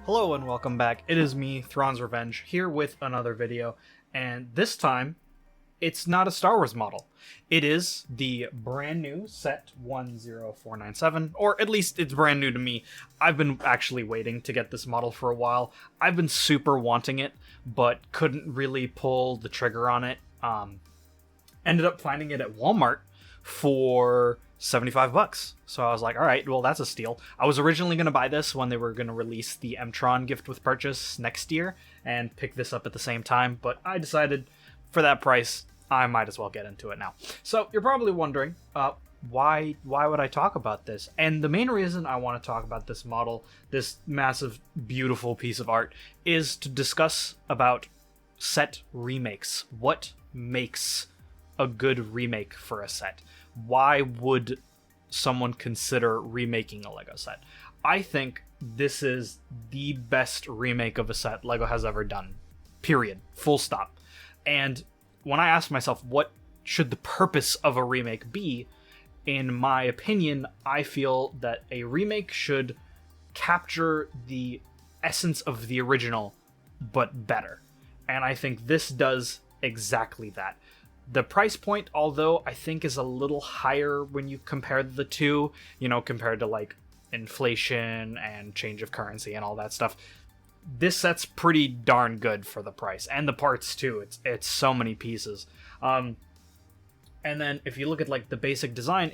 Hello and welcome back. It is me, Thrawn's Revenge, here with another video, and this time, it's not a Star Wars model. It is the brand new set 10497, or at least it's brand new to me. I've been actually waiting to get this model for a while. I've been super wanting it, but couldn't really pull the trigger on it. Ended up finding it at Walmart for $75. So I was like, all right, well, that's a steal. I was originally going to buy this when they were going to release the M-Tron gift with purchase next year and pick this up at the same time, but I decided for that price, I might as well get into it now. So you're probably wondering, why would I talk about this? And the main reason I want to talk about this model, this massive, beautiful piece of art, is to discuss about set remakes. What makes a good remake for a set? Why would someone consider remaking a LEGO set? I think this is the best remake of a set LEGO has ever done. Period. Full stop. And when I ask myself, what should the purpose of a remake be? In my opinion, I feel that a remake should capture the essence of the original, but better. And I think this does exactly that. The price point, although I think is a little higher when you compare the two, compared to like inflation and change of currency and all that stuff, this set's pretty darn good for the price, and the parts too. It's so many pieces. And then if you look at like the basic design,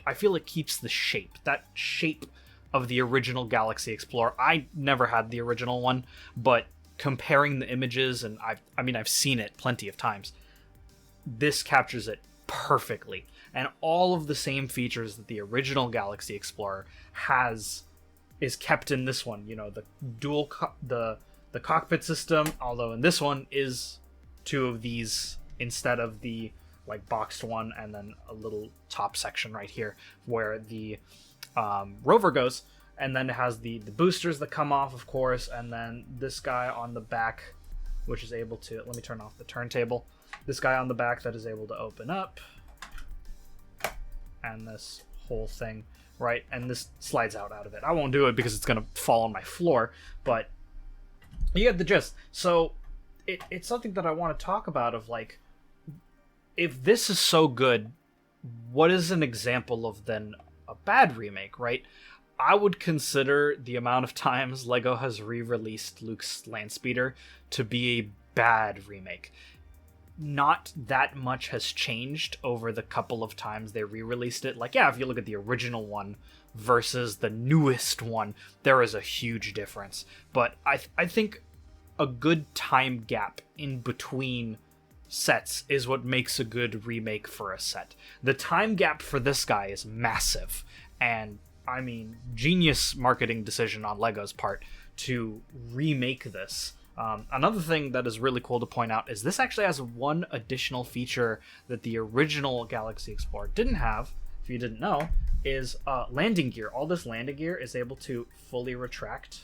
I feel it keeps the shape, that shape of the original Galaxy Explorer. I never had the original one, but comparing the images, and I've seen it plenty of times, this captures it perfectly, and all of the same features that the original Galaxy Explorer has is kept in this one. The dual the cockpit system, although in this one is two of these instead of the like boxed one, and then a little top section right here where the rover goes, and then it has the boosters that come off, of course, and then this guy on the back, which is able to, let me turn off the turntable, this guy on the back that is able to open up, and this whole thing, right? And this slides out of it. I won't do it because it's going to fall on my floor, but you get the gist. So it's something that I want to talk about of like, if this is so good, what is an example of then a bad remake, right? I would consider the amount of times LEGO has re-released Luke's Landspeeder to be a bad remake. Not that much has changed over the couple of times they re-released it. Like, yeah, if you look at the original one versus the newest one, there is a huge difference. But I think a good time gap in between sets is what makes a good remake for a set. The time gap for this guy is massive, and I mean, genius marketing decision on LEGO's part to remake this. Another thing that is really cool to point out is this actually has one additional feature that the original Galaxy Explorer didn't have, if you didn't know, is landing gear. All this landing gear is able to fully retract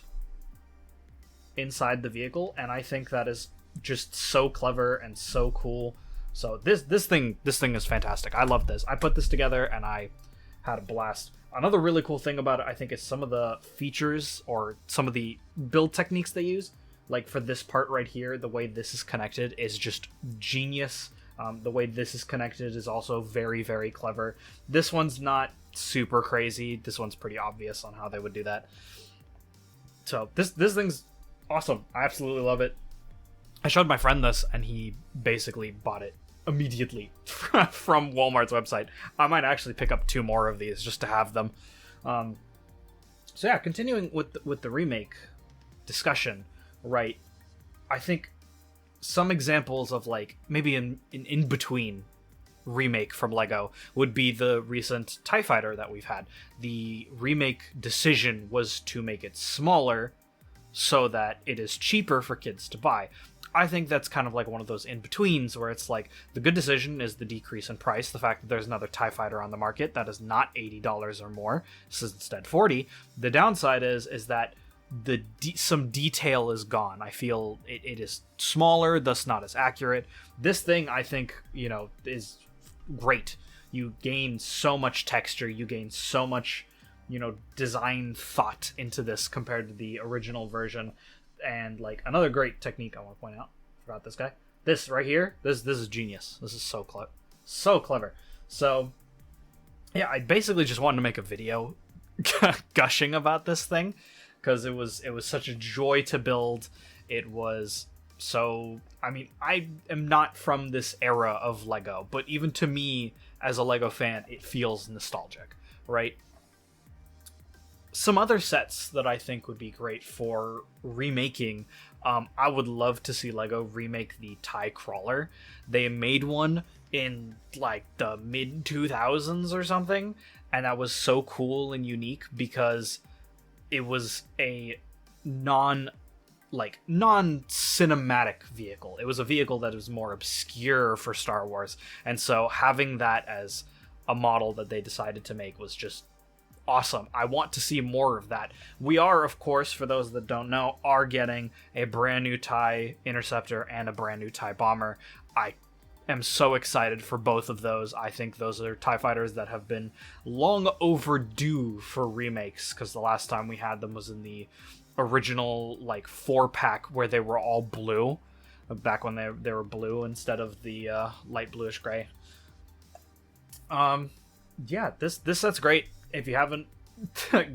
inside the vehicle, and I think that is just so clever and so cool. So this thing is fantastic. I love this. I put this together and I had a blast. Another really cool thing about it, I think, is some of the features or some of the build techniques they use. Like for this part right here, the way this is connected is just genius. The way this is connected is also very, very clever. This one's not super crazy. This one's pretty obvious on how they would do that. So this thing's awesome. I absolutely love it. I showed my friend this, and he basically bought it immediately from Walmart's website. I might actually pick up 2 more of these just to have them. So yeah, continuing with the remake discussion, right? I think some examples of like maybe an in-between remake from LEGO would be the recent TIE Fighter that we've had. The remake decision was to make it smaller so that it is cheaper for kids to buy. I think that's kind of like one of those in-betweens where it's like the good decision is the decrease in price, the fact that there's another TIE Fighter on the market that is not $80 or more, this is instead $40. The downside is that some detail is gone. I feel it is smaller, thus not as accurate. This thing, I think, is great. You gain so much texture, you gain so much, design thought into this compared to the original version. And like another great technique I want to point out, forgot this guy. This right here, this is genius. This is so clever. So yeah, I basically just wanted to make a video gushing about this thing because it was such a joy to build. It was so, I mean, I am not from this era of Lego, but even to me as a Lego fan, it feels nostalgic, right? Some other sets that I think would be great for remaking, I would love to see Lego remake the TIE Crawler. They made one in like the mid 2000s or something, and that was so cool and unique because it was a non-cinematic vehicle. It was a vehicle that was more obscure for Star Wars, and so having that as a model that they decided to make was just awesome. I want to see more of that. We are, of course, for those that don't know, are getting a brand new TIE Interceptor and a brand new TIE Bomber. I am so excited for both of those. I think those are TIE fighters that have been long overdue for remakes, because the last time we had them was in the original like 4-pack where they were all blue, back when they were blue instead of the light bluish gray. Yeah, this set's great. If you haven't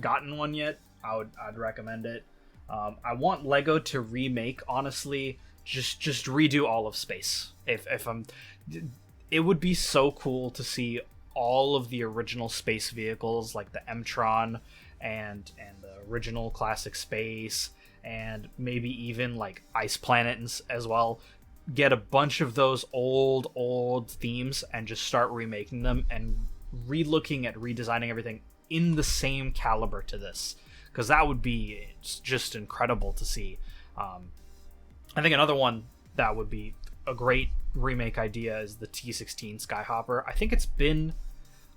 gotten one yet, I'd recommend it. I want Lego to remake, honestly, just redo all of space. It would be so cool to see all of the original space vehicles, like the M-Tron and the original classic space, and maybe even like Ice Planet as well. Get a bunch of those old themes and just start remaking them and re-looking at redesigning everything in the same caliber to this, because that would be just incredible to see. I think another one that would be a great remake idea is the T-16 Skyhopper. I think it's been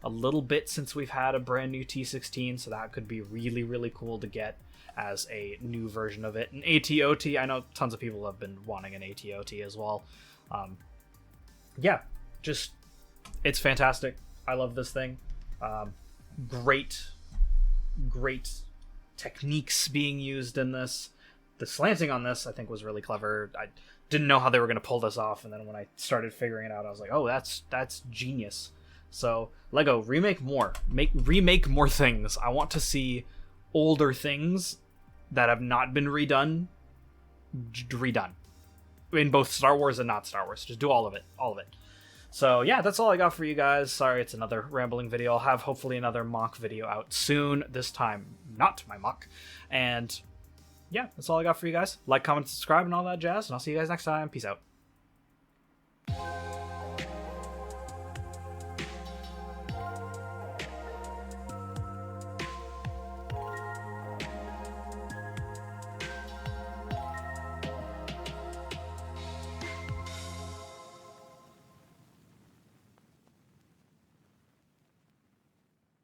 a little bit since we've had a brand new T-16, so that could be really cool to get as a new version of it. An AT-OT, I know tons of people have been wanting an AT-OT as well. Yeah, just, it's fantastic. I love this thing. Great techniques being used in this. The slanting on this, I think, was really clever. I didn't know how they were going to pull this off, and then when I started figuring it out, I was like, oh, that's genius. So Lego, remake more. Remake more things. I want to see older things that have not been redone in both Star Wars and not Star Wars. Just do all of it. So yeah, that's all I got for you guys. Sorry, it's another rambling video. I'll have hopefully another mock video out soon. This time, not my mock. And yeah, that's all I got for you guys. Like, comment, subscribe, and all that jazz. And I'll see you guys next time. Peace out.